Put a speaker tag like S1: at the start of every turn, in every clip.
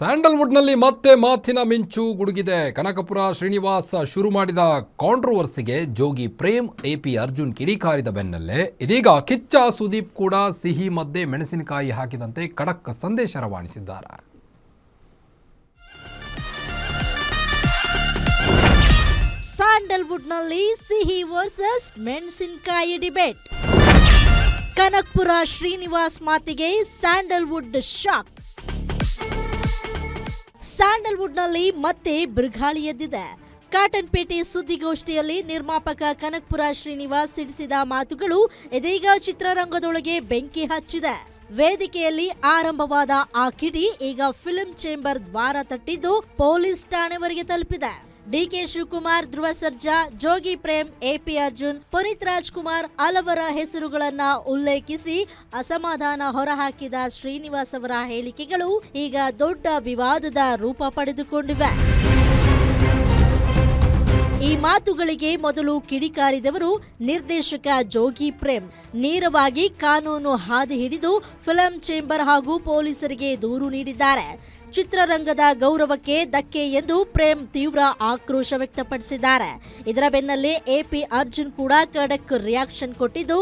S1: ಸ್ಯಾಂಡಲ್ವುಡ್ನಲ್ಲಿ ಮತ್ತೆ ಮಾತಿನ ಮಿಂಚು ಗುಡುಗಿದೆ. ಕನಕಪುರ ಶ್ರೀನಿವಾಸ್ ಶುರು ಮಾಡಿದ ಕಾಂಟ್ರವರ್ಸಿಗೆ ಜೋಗಿ ಪ್ರೇಮ್ ಎಪಿ ಅರ್ಜುನ್ ಕಿಡಿಕಾರಿದ ಬೆನ್ನಲ್ಲೇ ಇದೀಗ ಕಿಚ್ಚ ಸುದೀಪ್ ಕೂಡ ಸಿಹಿ ಮಧ್ಯೆ ಮೆಣಸಿನಕಾಯಿ ಹಾಕಿದಂತೆ ಖಡಕ್ ಸಂದೇಶ ರವಾನಿಸಿದ್ದಾರೆ.
S2: ಸ್ಯಾಂಡಲ್ವುಡ್ನಲ್ಲಿ ಸಿಹಿ ವರ್ಸಸ್ ಮೆಣಸಿನಕಾಯಿ ಡಿಬೇಟ್. ಕನಕಪುರ ಶ್ರೀನಿವಾಸ್ ಮಾತಿಗೆ ಸ್ಯಾಂಡಲ್ವುಡ್ ಶಾಕ್. ಸ್ಯಾಂಡಲ್ವುಡ್ನಲ್ಲಿ ಮತ್ತೆ ಬಿರುಗಾಳಿ ಎದ್ದಿದೆ. ಕಾಟನ್ಪೇಟೆ ಸುದ್ದಿಗೋಷ್ಠಿಯಲ್ಲಿ ನಿರ್ಮಾಪಕ ಕನಕಪುರ ಶ್ರೀನಿವಾಸ್ ಸಿಡಿಸಿದ ಮಾತುಗಳು ಇದೀಗ ಚಿತ್ರರಂಗದೊಳಗೆ ಬೆಂಕಿ ಹಚ್ಚಿದೆ. ವೇದಿಕೆಯಲ್ಲಿ ಆರಂಭವಾದ ಆ ಕಿಡಿ ಈಗ ಫಿಲ್ಮ್ ಚೇಂಬರ್ ದ್ವಾರ ತಟ್ಟಿದ್ದು ಪೊಲೀಸ್ ಠಾಣೆವರೆಗೆ ತಲುಪಿದೆ. ಡಿಕೆ ಶಿವಕುಮಾರ್, ಧ್ರುವ ಸರ್ಜಾ, ಜೋಗಿ ಪ್ರೇಮ್, ಎಪಿ ಅರ್ಜುನ್, ಪುನೀತ್ ರಾಜ್ಕುಮಾರ್ ಹಲವರ ಹೆಸರುಗಳನ್ನ ಉಲ್ಲೇಖಿಸಿ ಅಸಮಾಧಾನ ಹೊರಹಾಕಿದ ಶ್ರೀನಿವಾಸ್ ಅವರ ಹೇಳಿಕೆಗಳು ಈಗ ದೊಡ್ಡ ವಿವಾದದ ರೂಪ ಪಡೆದುಕೊಂಡಿವೆ. ಈ ಮಾತುಗಳಿಗೆ ಮೊದಲು ಕಿಡಿಕಾರಿದವರು ನಿರ್ದೇಶಕ ಜೋಗಿ ಪ್ರೇಮ್. ನೇರವಾಗಿ ಕಾನೂನು ಹಾದಿ ಹಿಡಿದು ಫಿಲ್ಮ್ ಚೇಂಬರ್ ಹಾಗೂ ಪೊಲೀಸರಿಗೆ ದೂರು ನೀಡಿದ್ದಾರೆ. ಚಿತ್ರರಂಗದ ಗೌರವಕ್ಕೆ ಧಕ್ಕೆ ಎಂದು ಪ್ರೇಮ್ ತೀವ್ರ ಆಕ್ರೋಶ ವ್ಯಕ್ತಪಡಿಸಿದ್ದಾರೆ. ಇದರ ಬೆನ್ನಲ್ಲೇ ಎಪಿ ಅರ್ಜುನ್ ಕೂಡ ಖಡಕ್ ರಿಯಾಕ್ಷನ್ ಕೊಟ್ಟಿದ್ದು,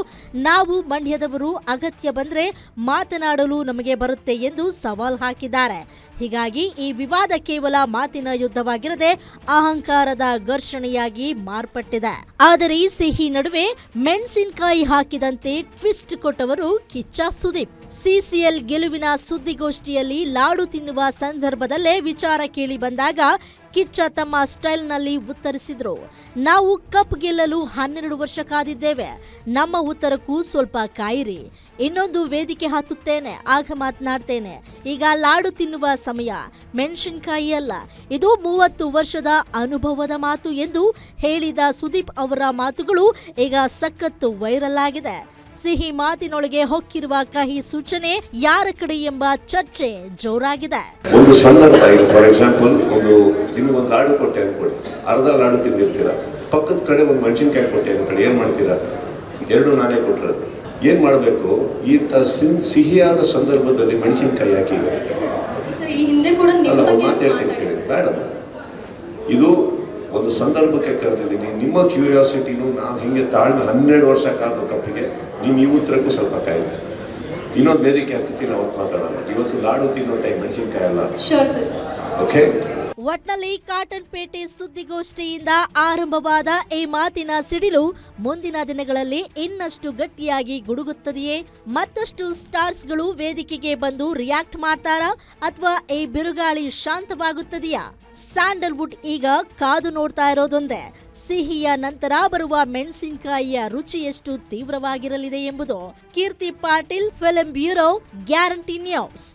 S2: ನಾವು ಮಂಡ್ಯದವರು, ಅಗತ್ಯ ಬಂದ್ರೆ ಮಾತನಾಡಲು ನಮಗೆ ಬರುತ್ತೆ ಎಂದು ಸವಾಲ್ ಹಾಕಿದ್ದಾರೆ. ಹೀಗಾಗಿ ಈ ವಿವಾದ ಕೇವಲ ಮಾತಿನ ಯುದ್ಧವಾಗಿರದೆ ಅಹಂಕಾರದ ಘರ್ಷಣೆಯಾಗಿ ಮಾರ್ಪಟ್ಟಿದೆ. ಆದರೆ ಈ ಸಿಹಿ ನಡುವೆ ಮೆಣಸಿನಕಾಯಿ ಹಾಕಿದಂತೆ ಟ್ವಿಸ್ಟ್ ಕೊಟ್ಟವರು ಕಿಚ್ಚ ಸುದೀಪ್. ಸಿಸಿಎಲ್ ಗೆಲುವಿನ ಸುದ್ದಿಗೋಷ್ಠಿಯಲ್ಲಿ ಲಾಡು ತಿನ್ನುವ ಸಂದರ್ಭದಲ್ಲೇ ವಿಚಾರ ಕೇಳಿ ಬಂದಾಗ ಕಿಚ್ಚ ತಮ್ಮ ಸ್ಟೈಲ್ನಲ್ಲಿ ಉತ್ತರಿಸಿದ್ರು. ನಾವು ಕಪ್ ಗೆಲ್ಲಲು 12 ವರ್ಷ ಕಾದಿದ್ದೇವೆ. ನಮ್ಮ ಉತ್ತರಕ್ಕೂ ಸ್ವಲ್ಪ ಕಾಯಿರಿ. ಇನ್ನೊಂದು ವೇದಿಕೆ ಹತ್ತುತ್ತೇನೆ, ಆಗ ಮಾತನಾಡ್ತೇನೆ. ಈಗ ಲಾಡು ತಿನ್ನುವ ಸಮಯ, ಮೆಣಸಿನಕಾಯಿ ಅಲ್ಲ. ಇದು 30 ವರ್ಷದ ಅನುಭವದ ಮಾತು ಎಂದು ಹೇಳಿದ ಸುದೀಪ್ ಅವರ ಮಾತುಗಳು ಈಗ ಸಖತ್ ವೈರಲ್ ಆಗಿದೆ. ಸಿಹಿ ಮಾತಿನೊಳಗೆ ಹೊಕ್ಕಿರುವ ಕಹಿ ಸೂಚನೆ ಯಾರ ಕಡೆ ಎಂಬ ಚರ್ಚೆ ಜೋರಾಗಿದೆ.
S3: ಒಂದು ಸಂದರ್ಭ, ಈಗ ಫಾರ್ ಎಕ್ಸಾಂಪಲ್ ನಿಮಗೆ ಒಂದು ಲಾಡು ಕೊಟ್ಟೆ ಅನ್ಕೊಳ್ಳಿ, ಅರ್ಧ ಲಾಡು ತಿಂದಿರ್ತೀರಾ, ಪಕ್ಕದ ಕಡೆ ಒಂದು ಮೆಣಸಿನಕಾಯಿ ಕೊಟ್ಟೆ ಅನ್ಕೊಳ್ಳಿ, ಏನ್ ಮಾಡ್ತೀರಾ? 2 ನಾನೇ ಕೊಟ್ಟಿರೋದು. ಏನ್ ಮಾಡಬೇಕು? ಈ ಸಿಹಿಯಾದ ಸಂದರ್ಭದಲ್ಲಿ ಮೆಣಸಿನಕಾಯಿ ಹಾಕಿ ಅಲ್ಲ, ಒಂದು ಮಾತು ಹೇಳ್ತೀನಿ ಕೇಳಿ, ಬೇಡಮ್ಮ. ಇದು ಒಂದು ಸಂದರ್ಭಕ್ಕೆ ಕರೆದಿದ್ದೀನಿ. ನಿಮ್ಮ ಕ್ಯೂರಿಯಾಸಿಟಿನೂ ನಾವು ಹೆಂಗೆ ತಾಳ್ಮೆ 12 ವರ್ಷ ಕಾದು ಕಪ್ಪಿಗೆ ನೀವು ಈ ಉತ್ತರಕ್ಕೂ ಸ್ವಲ್ಪ ಕಾಯಿದೆ. ಇನ್ನೊಂದು ವೇದಿಕೆ ಹತ್ತಿನ ಅವತ್ತು ಮಾತಾಡೋಣ. ಇವತ್ತು ಲಾಡು ತಿನ್ನೋ ಟೈಮ್ ಮೆಣಸಿನಕಾಯಿ ಅಲ್ಲ. ಓಕೆ.
S2: ಒಟ್ನಲ್ಲಿ ಕಾಟನ್ಪೇಟೆ ಸುದ್ದಿಗೋಷ್ಠಿಯಿಂದ ಆರಂಭವಾದ ಈ ಮಾತಿನ ಸಿಡಿಲು ಮುಂದಿನ ದಿನಗಳಲ್ಲಿ ಇನ್ನಷ್ಟು ಗಟ್ಟಿಯಾಗಿ ಗುಡುಗುತ್ತದೆಯೇ? ಮತ್ತಷ್ಟು ಸ್ಟಾರ್ಸ್ಗಳು ವೇದಿಕೆಗೆ ಬಂದು ರಿಯಾಕ್ಟ್ ಮಾಡ್ತಾರಾ ಅಥವಾ ಈ ಬಿರುಗಾಳಿ ಶಾಂತವಾಗುತ್ತದೆಯಾ? ಸ್ಯಾಂಡಲ್ವುಡ್ ಈಗ ಕಾದು ನೋಡ್ತಾ ಇರೋದೊಂದೇ, ಸಿಹಿಯ ನಂತರ ಬರುವ ಮೆಣಸಿನಕಾಯಿಯ ರುಚಿ ಎಷ್ಟು ತೀವ್ರವಾಗಿರಲಿದೆ ಎಂಬುದು. Keerthi Patil, film bureau, Guarantee news.